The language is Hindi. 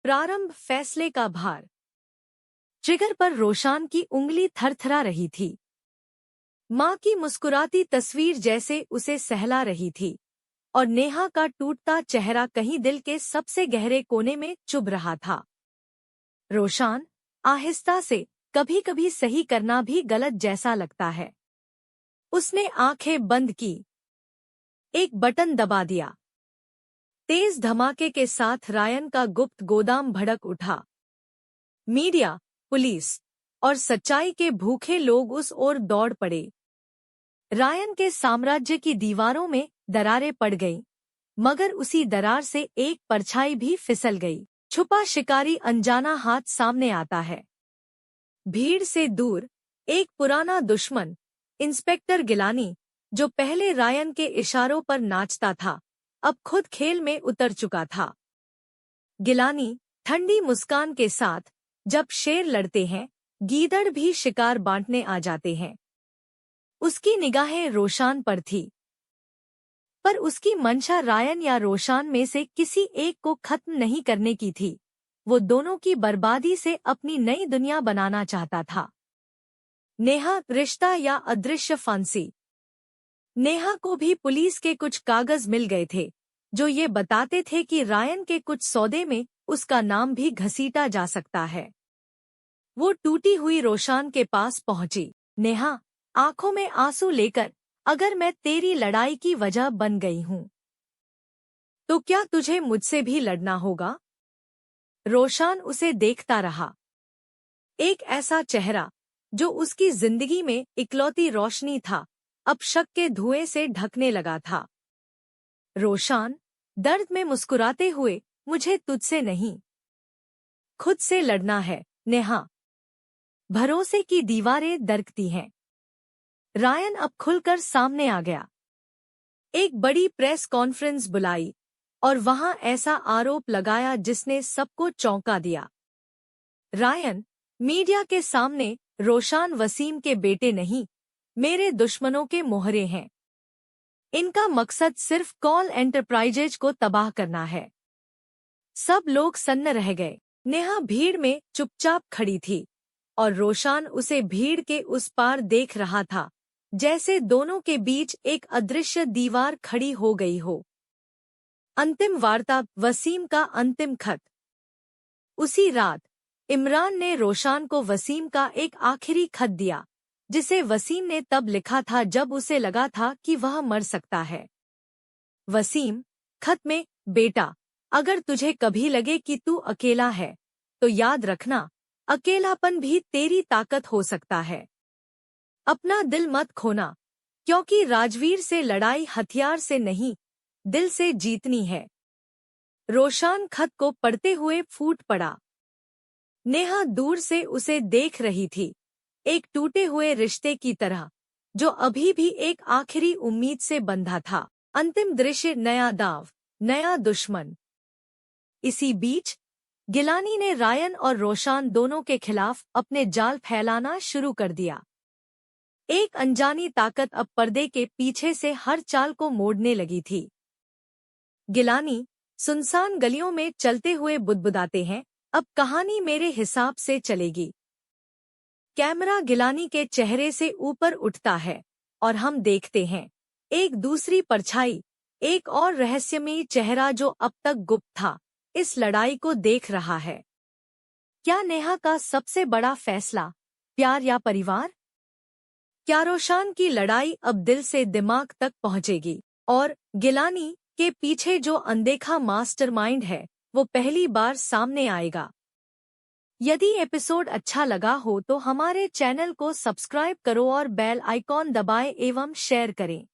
प्रारंभ फैसले का भार। ट्रिगर पर रोशान की उंगली थरथरा रही थी। माँ की मुस्कुराती तस्वीर जैसे उसे सहला रही थी और नेहा का टूटता चेहरा कहीं दिल के सबसे गहरे कोने में चुभ रहा था। रोशान, आहिस्ता से, कभी कभी सही करना भी गलत जैसा लगता है। उसने आंखें बंद की। एक बटन दबा दिया। तेज धमाके के साथ रायन का गुप्त गोदाम भड़क उठा। मीडिया, पुलिस और सच्चाई के भूखे लोग उस ओर दौड़ पड़े। रायन के साम्राज्य की दीवारों में दरारें पड़ गईं, मगर उसी दरार से एक परछाई भी फिसल गई। छुपा शिकारी अनजाना हाथ सामने आता है। भीड़ से दूर एक पुराना दुश्मन, इंस्पेक्टर गिलानी, जो पहले रायन के इशारों पर नाचता था, अब खुद खेल में उतर चुका था। गिलानी, ठंडी मुस्कान के साथ, जब शेर लड़ते हैं, गीदड़ भी शिकार बांटने आ जाते हैं। उसकी निगाहें रोशान पर थी, पर उसकी मंशा रायन या रोशान में से किसी एक को खत्म नहीं करने की थी। वो दोनों की बर्बादी से अपनी नई दुनिया बनाना चाहता था। नेहा, रिश्ता या अदृश्य फांसी। नेहा को भी पुलिस के कुछ कागज मिल गए थे, जो ये बताते थे कि रायन के कुछ सौदे में उसका नाम भी घसीटा जा सकता है। वो टूटी हुई रोशान के पास पहुंची। नेहा, आंखों में आंसू लेकर, अगर मैं तेरी लड़ाई की वजह बन गई हूं, तो क्या तुझे मुझसे भी लड़ना होगा? रोशान उसे देखता रहा। एक ऐसा चेहरा, जो उसकी जिंदगी में इकलौती रोशनी था, अब शक के धुएं से ढकने लगा था। रोशान, दर्द में मुस्कुराते हुए, मुझे तुझसे नहीं, खुद से लड़ना है। नेहा, भरोसे की दीवारें दरकती हैं। रायन अब खुलकर सामने आ गया। एक बड़ी प्रेस कॉन्फ्रेंस बुलाई और वहां ऐसा आरोप लगाया जिसने सबको चौंका दिया। रायन, मीडिया के सामने, रोशान वसीम के बेटे नहीं, मेरे दुश्मनों के मोहरे हैं। इनका मकसद सिर्फ कॉल एंटरप्राइजेज को तबाह करना है। सब लोग सन्न रह गए। नेहा भीड़ में चुपचाप खड़ी थी और रोशान उसे भीड़ के उस पार देख रहा था, जैसे दोनों के बीच एक अदृश्य दीवार खड़ी हो गई हो। अंतिम वार्ता, वसीम का अंतिम खत। उसी रात इमरान ने रोशान को वसीम का एक आखिरी खत दिया, जिसे वसीम ने तब लिखा था जब उसे लगा था कि वह मर सकता है। वसीम, खत में, बेटा, अगर तुझे कभी लगे कि तू अकेला है, तो याद रखना, अकेलापन भी तेरी ताकत हो सकता है। अपना दिल मत खोना, क्योंकि राजवीर से लड़ाई हथियार से नहीं, दिल से जीतनी है। रोशान खत को पढ़ते हुए फूट पड़ा। नेहा दूर से उसे देख रही थी, एक टूटे हुए रिश्ते की तरह, जो अभी भी एक आखिरी उम्मीद से बंधा था। अंतिम दृश्य, नया दाव, नया दुश्मन। इसी बीच गिलानी ने रायन और रोशान दोनों के खिलाफ अपने जाल फैलाना शुरू कर दिया। एक अनजानी ताकत अब पर्दे के पीछे से हर चाल को मोड़ने लगी थी। गिलानी, सुनसान गलियों में चलते हुए बुदबुदाते हैं, अब कहानी मेरे हिसाब से चलेगी। कैमरा गिलानी के चेहरे से ऊपर उठता है और हम देखते हैं एक दूसरी परछाई, एक और रहस्यमयी चेहरा जो अब तक गुप्त था, इस लड़ाई को देख रहा है। क्या नेहा का सबसे बड़ा फैसला, प्यार या परिवार? क्या रोशान की लड़ाई अब दिल से दिमाग तक पहुंचेगी? और गिलानी के पीछे जो अनदेखा मास्टरमाइंड है, वो पहली बार सामने आएगा? यदि एपिसोड अच्छा लगा हो तो हमारे चैनल को सब्सक्राइब करो और बेल आइकॉन दबाएं एवं शेयर करें।